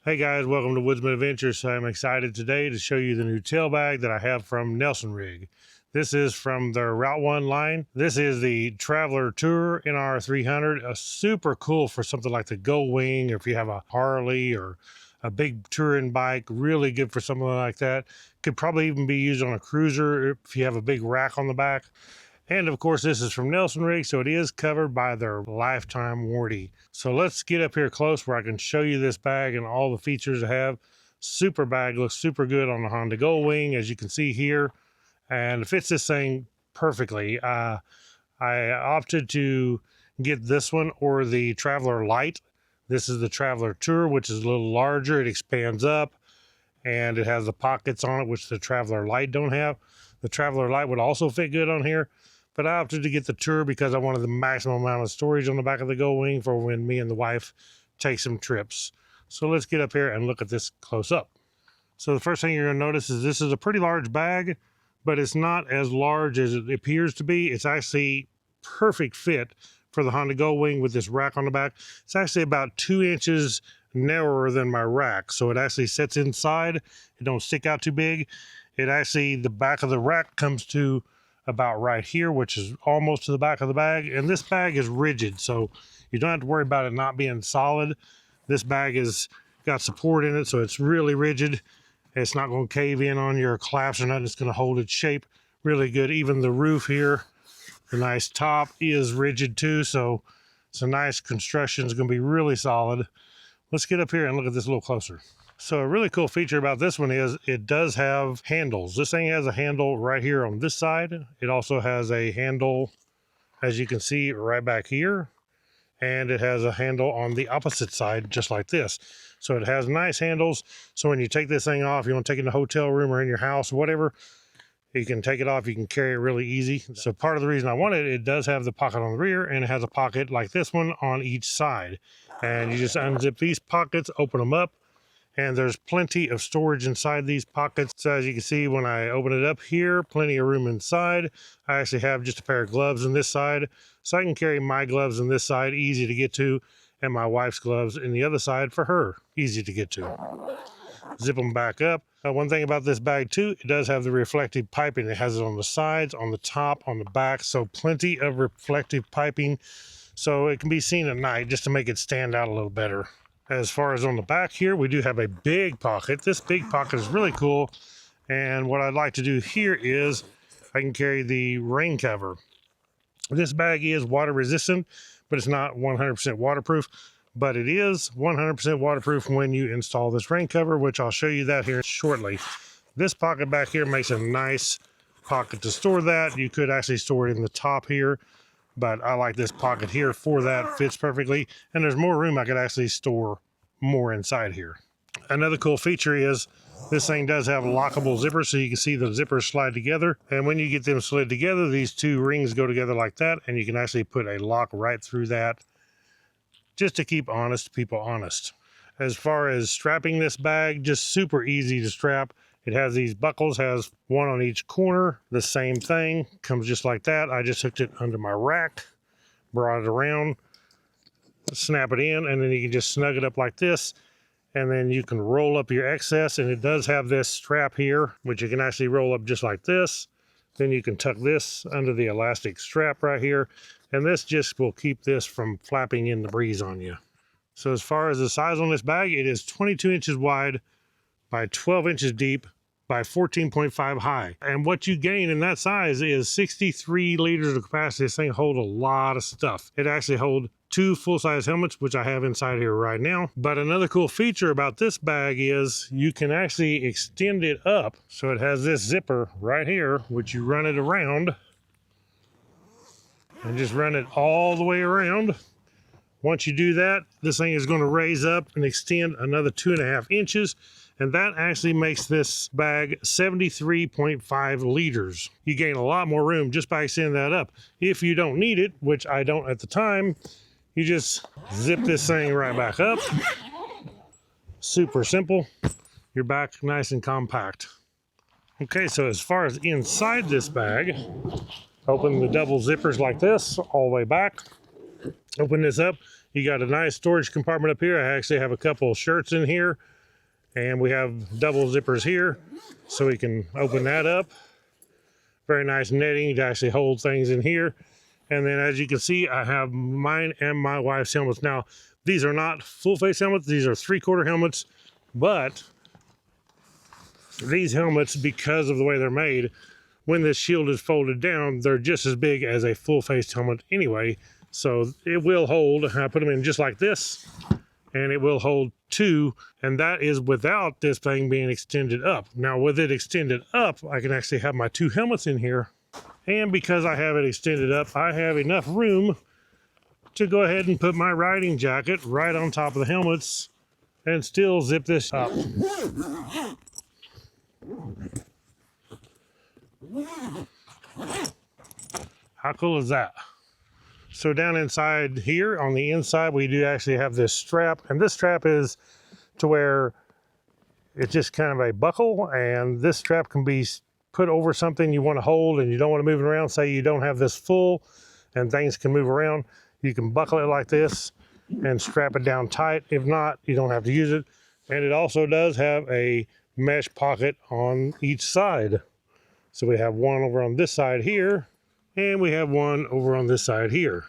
Hey guys, welcome to Woodsman Adventures. I'm excited today to show you the new tail bag that I have from Rigg. This is from their Route 1 line. This is the Traveler Tour NR-300, super cool for something like the Goldwing, or if you have a Harley or a big touring bike, really good for something like that. Could probably even be used on a cruiser if you have a big rack on the back. And of course, this is from Rigg, so it is covered by their lifetime warranty. So let's get up here close where I can show you this bag and all the features it have. Super bag, looks super good on the Honda Goldwing, as you can see here, and it fits this thing perfectly. I opted to get this one or the Traveler Light. This is the Traveler Tour, which is a little larger. It expands up, and it has the pockets on it, which the Traveler Light don't have. The Traveler Light would also fit good on here, but I opted to get the Tour because I wanted the maximum amount of storage on the back of the Goldwing for when me and the wife take some trips. So let's get up here and look at this close up. So the first thing you're going to notice is this is a pretty large bag, but it's not as large as it appears to be. It's actually perfect fit for the Honda Goldwing with this rack on the back. It's actually about 2 inches narrower than my rack, so it actually sits inside. It don't stick out too big. It actually, the back of the rack comes to about right here, which is almost to the back of the bag. And this bag is rigid, so you don't have to worry about it not being solid. This bag has got support in it, so it's really rigid. It's not going to cave in on your collapse or nothing. It's going to hold its shape really good. Even the roof here, the nice top, is rigid too, so it's a nice construction. It's going to be really solid. Let's get up here and look at this a little closer. So a really cool feature about this one is it does have handles. This thing has a handle right here on this side. It also has a handle, as you can see, right back here. And it has a handle on the opposite side, just like this. So it has nice handles. So when you take this thing off, you want to take it in the hotel room or in your house, whatever, you can take it off. You can carry it really easy. So part of the reason I want it, it does have the pocket on the rear, and it has a pocket like this one on each side. And you just unzip these pockets, open them up, and there's plenty of storage inside these pockets. So as you can see, when I open it up here, plenty of room inside. I actually have just a pair of gloves on this side, so I can carry my gloves on this side, easy to get to, and my wife's gloves in the other side for her, easy to get to. Zip them back up. One thing about this bag too, it does have the reflective piping. It has it on the sides, on the top, on the back, so plenty of reflective piping, so it can be seen at night just to make it stand out a little better. As far as on the back here, we do have a big pocket. This big pocket is really cool. And what I'd like to do here is I can carry the rain cover. This bag is water resistant, but it's not 100% waterproof. But it is 100% waterproof when you install this rain cover, which I'll show you that here shortly. This pocket back here makes a nice pocket to store that. You could actually store it in the top here, but I like this pocket here for that. Fits perfectly, and there's more room. I could actually store more inside here. Another cool feature is this thing does have lockable zippers, so you can see the zippers slide together, and when you get them slid together, these two rings go together like that, and you can actually put a lock right through that, just to keep people honest. As far as strapping this bag, just super easy to strap. It has these buckles, has one on each corner. The same thing, comes just like that. I just hooked it under my rack, brought it around, snap it in, and then you can just snug it up like this. And then you can roll up your excess, and it does have this strap here, which you can actually roll up just like this. Then you can tuck this under the elastic strap right here, and this just will keep this from flapping in the breeze on you. So as far as the size on this bag, it is 22 inches wide by 12 inches deep by 14.5 high. And what you gain in that size is 63 liters of capacity. This thing holds a lot of stuff. It actually holds 2 full-size helmets, which I have inside here right now. But another cool feature about this bag is you can actually extend it up. So it has this zipper right here, which you run it around and just run it all the way around. Once you do that, this thing is going to raise up and extend another 2.5 inches. And that actually makes this bag 73.5 liters. You gain a lot more room just by extending that up. If you don't need it, which I don't at the time, you just zip this thing right back up. Super simple. You're back nice and compact. Okay, so as far as inside this bag, open the double zippers like this, all the way back. Open this up. You got a nice storage compartment up here. I actually have a couple of shirts in here. And we have double zippers here, so we can open that up. Very nice netting to actually hold things in here. And then as you can see, I have mine and my wife's helmets. Now, these are not full face helmets. These are 3/4 helmets, but these helmets, because of the way they're made, when this shield is folded down, they're just as big as a full face helmet anyway. So it will hold. I put them in just like this, and it will hold 2, and that is without this thing being extended up. Now with it extended up, I can actually have my 2 helmets in here, and because I have it extended up, I have enough room to go ahead and put my riding jacket right on top of the helmets and still zip this up. How cool is that? So down inside here, on the inside, we do actually have this strap, and this strap is to where it's just kind of a buckle, and this strap can be put over something you want to hold and you don't want to move it around. Say you don't have this full and things can move around, you can buckle it like this and strap it down tight. If not, you don't have to use it. And it also does have a mesh pocket on each side. So we have one over on this side here, and we have one over on this side here.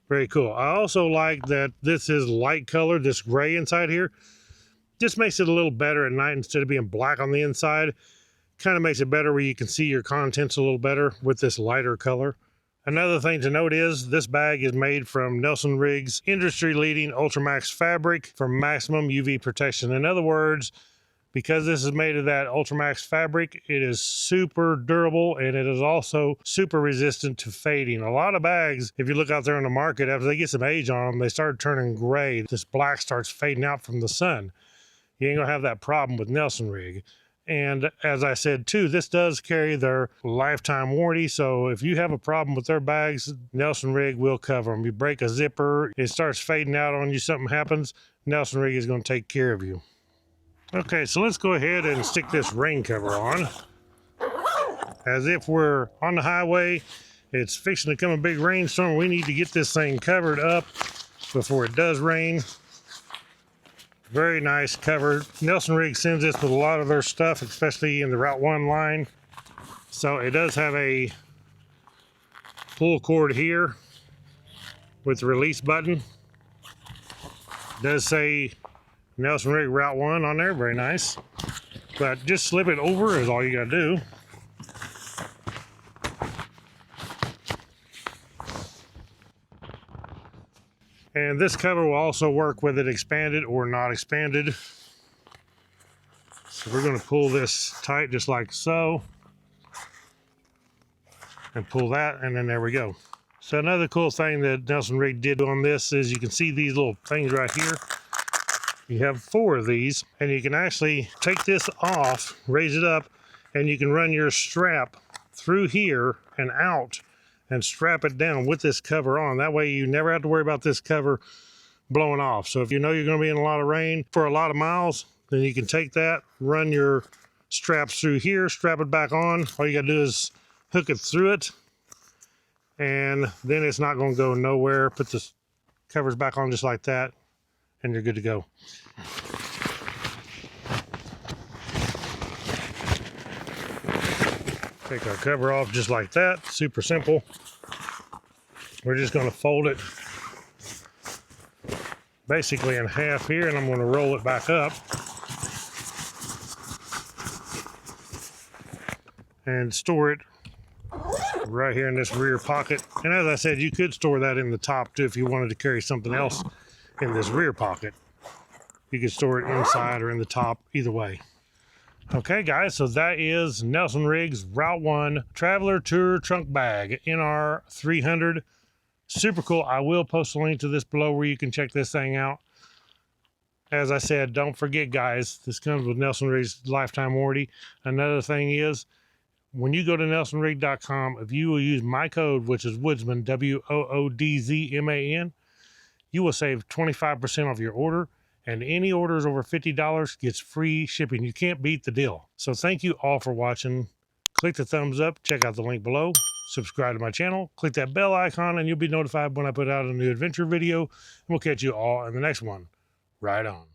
Very cool. I also like that this is light colored, this gray inside here. Just makes it a little better at night instead of being black on the inside. Kind of makes it better where you can see your contents a little better with this lighter color. Another thing to note is this bag is made from Nelson Rigg's industry-leading Ultramax fabric for maximum UV protection. In other words, because this is made of that Ultramax fabric, it is super durable, and it is also super resistant to fading. A lot of bags, if you look out there on the market, after they get some age on them, they start turning gray. This black starts fading out from the sun. You ain't gonna have that problem with Nelson Rigg. And as I said too, this does carry their lifetime warranty. So if you have a problem with their bags, Nelson Rigg will cover them. You break a zipper, it starts fading out on you, something happens, Nelson Rigg is going to take care of you. Okay, so let's go ahead and stick this rain cover on. As if we're on the highway, it's fixing to come a big rainstorm. We need to get this thing covered up before it does rain. Very nice cover. Nelson Rigg sends this with a lot of their stuff, especially in the Route 1 line. So it does have a pull cord here with the release button. It does say Nelson Rigg Route 1 on there, very nice. But just slip it over is all you gotta do. And this cover will also work with it expanded or not expanded. So we're going to pull this tight just like so. And pull that, and then there we go. So another cool thing that Nelson Rigg did on this is you can see these little things right here. You have 4 of these, and you can actually take this off, raise it up, and you can run your strap through here and out and strap it down with this cover on. That way you never have to worry about this cover blowing off. So if you know you're going to be in a lot of rain for a lot of miles, then you can take that, run your straps through here, strap it back on. All you got to do is hook it through it, and then it's not going to go nowhere. Put the covers back on just like that, and you're good to go. Take our cover off just like that, super simple. We're just going to fold it basically in half here, and I'm going to roll it back up and store it right here in this rear pocket. And as I said, you could store that in the top too if you wanted to carry something else in this rear pocket. You could store it inside or in the top, either way. Okay guys, so that is Nelson Rigg's Route 1 Traveler Tour Trunk Bag NR-300. Super cool. I will post a link to this below where you can check this thing out. As I said, don't forget guys, this comes with Nelson Rigg's lifetime warranty. Another thing is, when you go to nelsonrigg.com, if you will use my code, which is Woodzman, W-O-O-D-Z-M-A-N, you will save 25% off your order. And any orders over $50 gets free shipping. You can't beat the deal. So thank you all for watching. Click the thumbs up, check out the link below, subscribe to my channel, click that bell icon, and you'll be notified when I put out a new adventure video. And we'll catch you all in the next one. Right on.